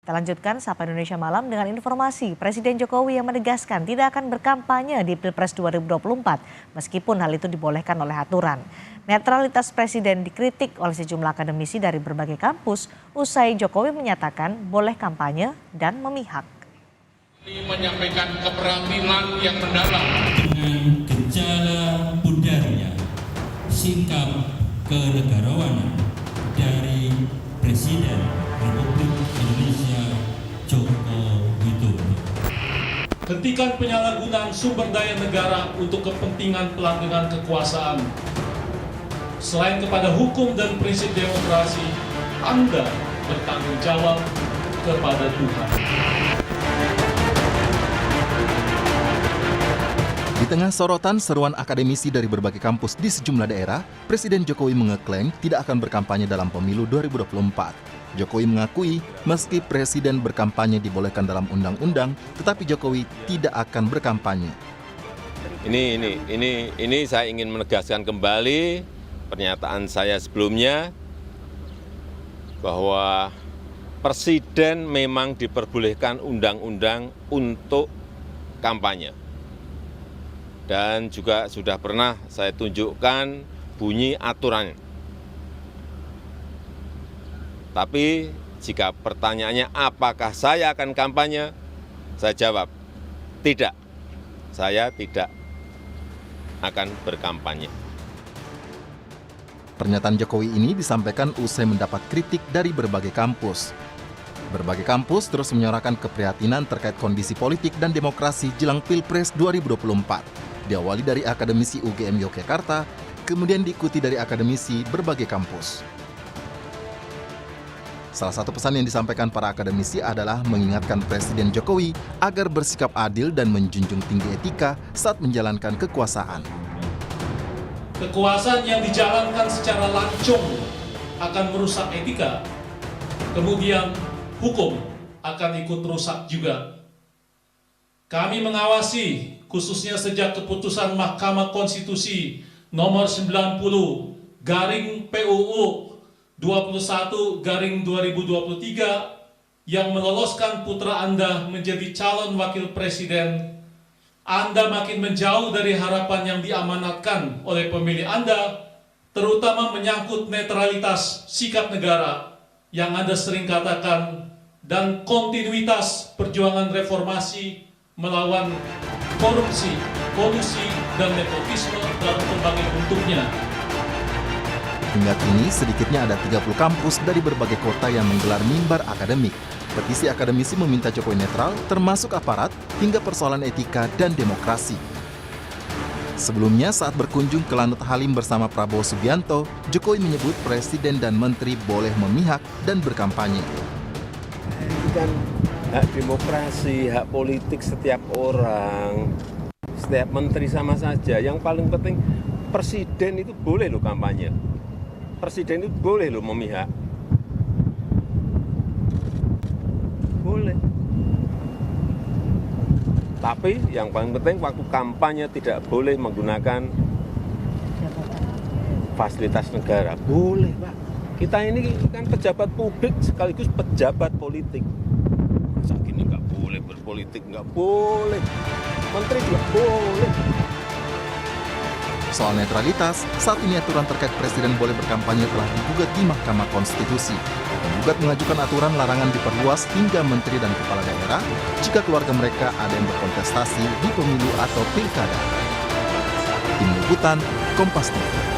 Kita lanjutkan Sapa Indonesia Malam dengan informasi Presiden Jokowi yang menegaskan tidak akan berkampanye di Pilpres 2024 meskipun hal itu dibolehkan oleh aturan. Netralitas Presiden dikritik oleh sejumlah akademisi dari berbagai kampus usai Jokowi menyatakan boleh kampanye dan memihak. Ini menyampaikan keprihatinan yang mendalam dengan gejala budarnya sikap kenegarawanan dari Presiden Republik Indonesia Joko Widodo. Hentikan penyalahgunaan sumber daya negara untuk kepentingan pelanggaran kekuasaan. Selain kepada hukum dan prinsip demokrasi, Anda bertanggung jawab kepada Tuhan. Di tengah sorotan seruan akademisi dari berbagai kampus di sejumlah daerah, Presiden Jokowi mengeklaim tidak akan berkampanye dalam pemilu 2024. Jokowi mengakui meski Presiden berkampanye dibolehkan dalam undang-undang, tetapi Jokowi tidak akan berkampanye. Ini saya ingin menegaskan kembali pernyataan saya sebelumnya bahwa Presiden memang diperbolehkan undang-undang untuk kampanye. Dan juga sudah pernah saya tunjukkan bunyi aturannya. Tapi jika pertanyaannya apakah saya akan kampanye, saya jawab tidak. Saya tidak akan berkampanye. Pernyataan Jokowi ini disampaikan usai mendapat kritik dari berbagai kampus. Berbagai kampus terus menyuarakan keprihatinan terkait kondisi politik dan demokrasi jelang Pilpres 2024. Diawali dari akademisi UGM Yogyakarta, kemudian diikuti dari akademisi berbagai kampus. Salah satu pesan yang disampaikan para akademisi adalah mengingatkan Presiden Jokowi agar bersikap adil dan menjunjung tinggi etika saat menjalankan kekuasaan. Kekuasaan yang dijalankan secara lancung akan merusak etika, kemudian hukum akan ikut rusak juga. Kami mengawasi khususnya sejak keputusan Mahkamah Konstitusi nomor 90/PUU 21/2023 yang meloloskan putra Anda menjadi calon wakil presiden. Anda makin menjauh dari harapan yang diamanatkan oleh pemilih Anda, terutama menyangkut netralitas sikap negara yang Anda sering katakan dan kontinuitas perjuangan reformasi melawan korupsi, kolusi, dan nepotisme dalam berbagai bentuknya. Hingga kini sedikitnya ada 30 kampus dari berbagai kota yang menggelar mimbar akademik. Petisi akademisi meminta Jokowi netral, termasuk aparat, hingga persoalan etika dan demokrasi. Sebelumnya saat berkunjung ke Lanut Halim bersama Prabowo Subianto, Jokowi menyebut Presiden dan Menteri boleh memihak dan berkampanye. Itu kan hak demokrasi, hak politik setiap orang, setiap menteri sama saja. Yang paling penting Presiden itu boleh loh kampanye. Presiden itu boleh loh memihak. Boleh. Tapi yang paling penting waktu kampanye tidak boleh menggunakan fasilitas negara. Boleh, Pak. Kita ini kan pejabat publik sekaligus pejabat politik. Masa gini nggak boleh berpolitik, nggak boleh. Menteri juga boleh. Soal netralitas, saat ini aturan terkait Presiden boleh berkampanye telah digugat di Mahkamah Konstitusi. Penggugat mengajukan aturan larangan diperluas hingga menteri dan kepala daerah jika keluarga mereka ada yang berkontestasi di pemilu atau pilkada. Tim Liputan, Kompas TV.